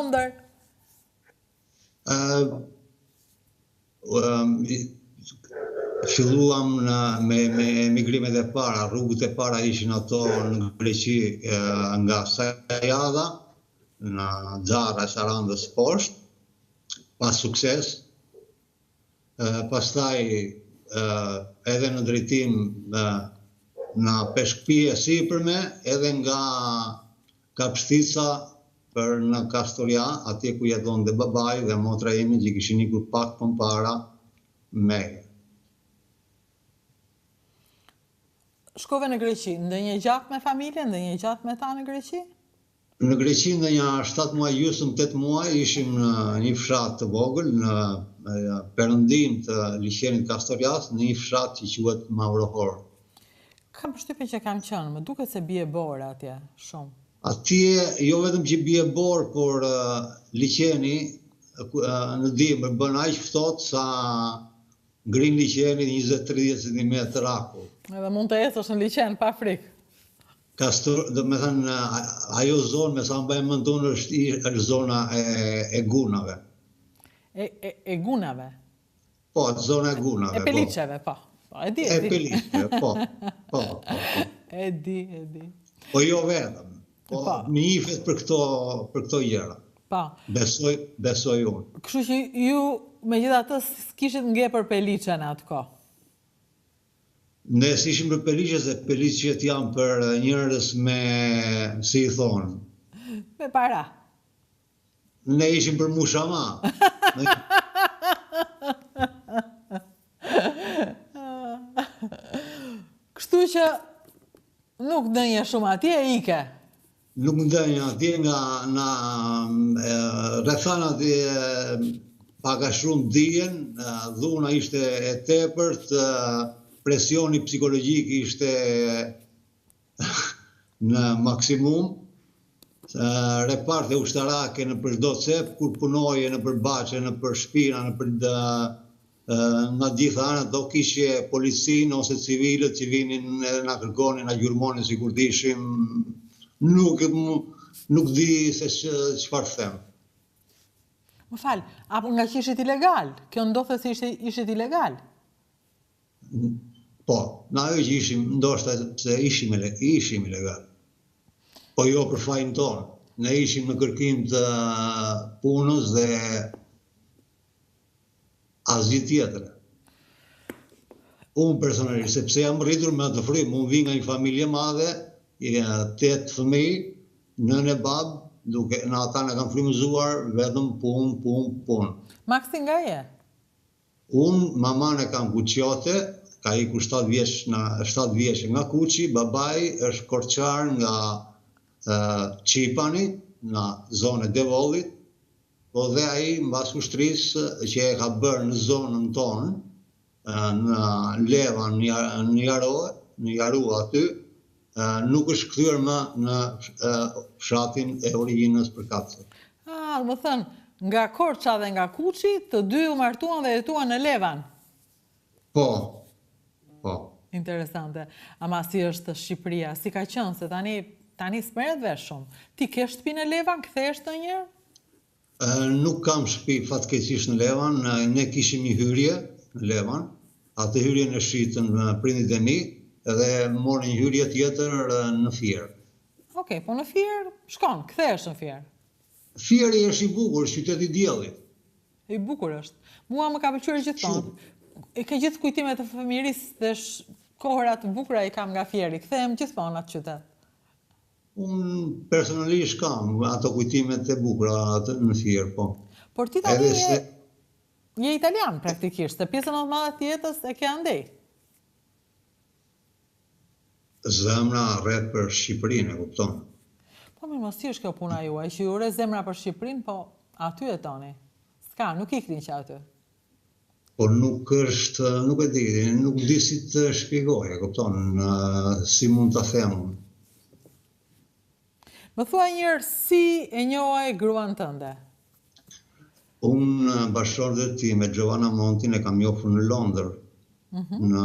Londër? Filluam me emigrimet e para, rrugët e para ishin ato në Greqi nga Sajada, në Xhara e Sarandës poshtë, pas sukses. Pastaj edhe në drejtim në Peshkpije sipërme, edhe nga Kapshtica për në Kastoria, atje ku jeton dhe babai dhe motra imi që kishin ikur pak më para me. Shkove në Greqi, ndonjë gjatë me familje, ndonjë gjatë me ta në Greqi? Në Greqi ndonjë 7 muaj gjysmë, 8 muaj ishim në një fshat të vogël në perëndim të liçenit Kastorias, në një fshat që quhet Mavrohor. Kam përshtypjen që kam qenë, më duket se bie borë atje shumë. Atje jo vetëm që bie borë, por liçeni në dimër bën aq ftohtë sa ngrin liçeni 20-30 cm akull. Edhe mund të ecësh në liçen pa frikë. Do me thënë, ajo zonë, me sa më bëjmë mëndonë, është zona e gunave. E gunave? Po, zona e gunave. E peliçeve, po. E di. E peliçeve, po. E di. Po jo vetëm, po më njifet për këto gjëra. Po. Besoj unë. Kështu që ju, megjithatë, s'kishit ngepër peliçen atë kohë. Ne s'ishim për peliçe, se peliçet janë për njerëz me, si i thonë, me para. Ne ishim për mushama. Kështu që nuk dënje shumë atje, ike. Nuk dënje atje nga rrethanat paka shumë dijen, dhuna ishte e tepërt, presioni psikologjik ishte në maksimum, reparte ushtarake në për çdo cep, kur punoje në për bache, në për shpina, në për nga gjitha anët, do kishje policin ose civilët që vinin edhe na kërkonin, na gjurmonin si kur dishim, nuk di se çfarë them. Më fal, apo nga që ishit ilegal? Kjo ndodhte se ishit ilegal? Po, na ajo që ishim, ndoshta se ishim ilegal. Po jo për fajin tonë. Ne ishim në kërkim të punës dhe asgjë tjetër. Unë personalisht, sepse jam rritur me atë frymë, unë vi nga një familje madhe, 8 fëmijë, nënë e babë, duke në ata në kam frymëzuar vetëm punë. Maksi nga je? Unë maman e kam Kuqiote, ka ikur 7 vjeç nga Kuqi, babai është korçar nga Çipani, në zonën e Devollit, po dhe ai mbas ushtrisë që e ka bërë në zonën tonë, në Levan, në Jarua aty, nuk është kthyer më në fshatin e origjinës përkatëse. Më thënë, nga Korça dhe nga Kuqi, të dy u martuan dhe jetuan në Levan. Po. Interesante. Ama si është Shqipëria, si ka qenë, se tani s'merret vesh shumë. Ti ke shtëpi në Levan, kthehesh ndonjëherë? Nuk kam shtëpi fatkeqësisht në Levan, ne kishim një hyrje në Levan, atë hyrje në shitën prindit e mi, edhe morën një hyrje tjetër në Fier. Okej, po në Fier shkon, kthehesh në Fier. Fieri është i bukur, qyteti i diellit. I bukur është. Mua më ka pëlqyer gjithmonë. E ka gjithë kujtimet e fëmijërisë dhe kohëra të bukura i kam nga Fieri. Kthehem gjithmonë në atë qytet. Unë personalisht kam ato kujtimet e bukura atë në Fier, po. Por ti tani je italian praktikisht, se pjesën më të madhe të jetës e ke andej. Zemra rret për Shqipërinë, e kupton. Po mirë, mos është kjo puna juaj, që ju ure zemra për Shqipërinë, po aty e toni. S'ka, nuk ikni që aty. Po nuk është, nuk e di, nuk di si të shpjegoj, e kupton, si mund ta them unë. Më thua njërë, si e njohaj gruan tënde? Unë bashkëshortet time, Giovanna Montin, e kam njohur në Londër, në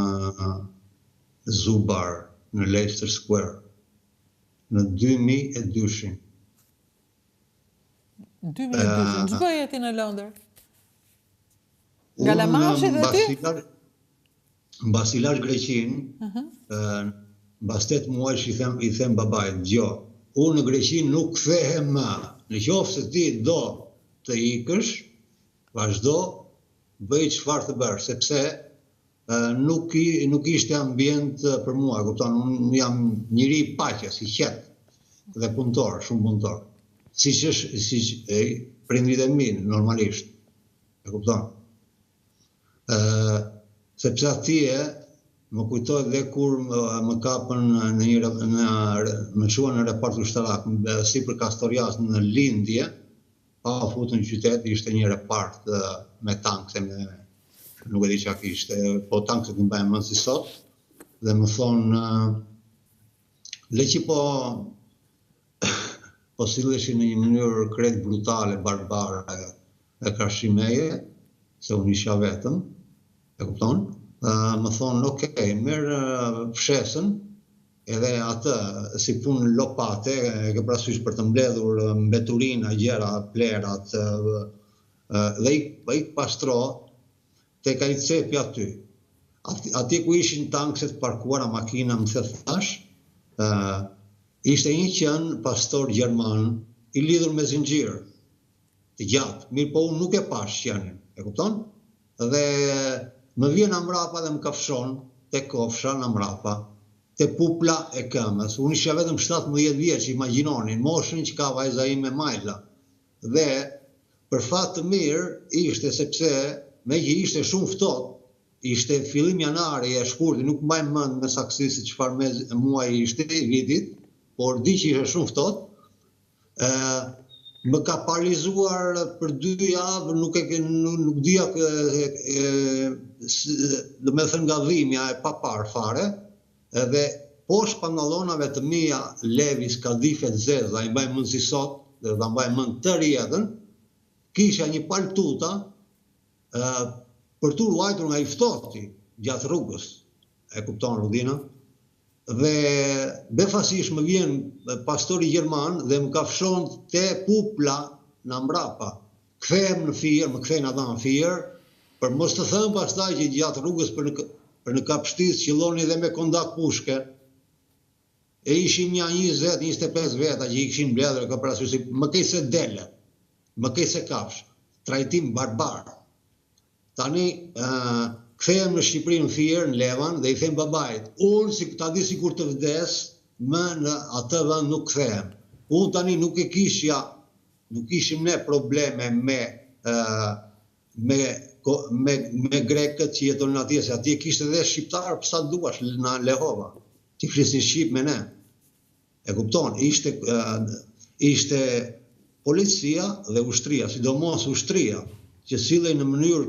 Zoo Bar, në Leicester Square, në 2002. 2002, ç'bëje ti në Londër? Nga Lamashi dhe ti? Mbas i lash Greqinë, mbas 8 muajsh i them babait, "Gjo, unë në Greqinë nuk kthehem më. Nëse ti do të ikësh, vazhdo, bëj çfarë të bësh, sepse nuk ishte ambient për mua, kupton, unë jam njëri i paqes, i qetë dhe punëtor, shumë punëtor. Siç prindrit e mi normalisht. E kupton? Sepse atje më kujtohet dhe kur më kapën më çuan në repart ushtarak, sipër Kastorias në lindje, pa futën në qytet, ishte një repart me tankse, nuk e di çka kishte, po tankset më mbajnë mend si sot, dhe më thonë, leqi po silleshin në një mënyrë krejt brutale, barbare e krashimeje, se unë isha vetëm, e kupton? Më thonë, okej, merë fshesën, edhe atë, si punë lopate, e ke parasysh për të mbledhur mbeturina, gjera, plerat, dhe i pastro, tek ai cepi aty. Atje ku ishin tankset parkuara, makina, më thash, ishte një qen pastor gjerman, i lidhur me zinxhir, të gjatë, mirë po unë nuk e pash qenin, e kupton? Dhe më vjen amrapa dhe më kafshon, te kofsha në amrapa, te pupla e këmbës. Unë isha vetëm 17 vjeç, imagjinoni, moshën që ka vajza ime Majla. Dhe për fat të mirë ishte sepse me që ishte shumë ftohtë, ishte fillim janari e shkurti, nuk mbaj mend me saksi se çfarë muaj ishte i vitit, por di që ishte shumë ftohtë. Më ka paralizuar për 2 javë, nuk dija, do me thënë nga dhimbja e papar fare, edhe poshtë pantallonave të mia Levi's kadife të zeza, i mbaj mend si sot, dhe ta mbaj mend të rjetën, kisha një paltuta për tu ruajtur nga i ftohti gjatë rrugës, e kupton Rudina? Dhe befasisht më vjen pastori gjerman dhe më kafshon te pupla në mbrapa. Kthehem në Fier, më kthejnë ata në Fier, për mos të thënë pastaj që gjatë rrugës për në Kapshtis qilloni dhe me kondak pushke. E ishim një 20-25 veta që i kishin mbledhur, ka parasysh, më kej se dele, më kej se kafsh, trajtim barbar. Tani kthehem në Shqipëri në Fier, në Levan, dhe i them babait, unë ta di sikur të vdes, më në atë vend nuk kthehem. Unë tani nuk kishim ne probleme me grekët që jetonin atje, se atje kishte edhe shqiptar sa duash në Lehova, që flisin shqip me ne. E kupton, ishte policia dhe ushtria, sidomos ushtria, që sillej në mënyrë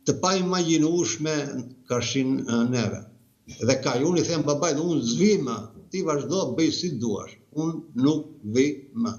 të pa imagjinueshme karshin neve. Dhe unë i them babait, unë zvi më, ti vazhdo, bëj si duash, unë nuk vi më.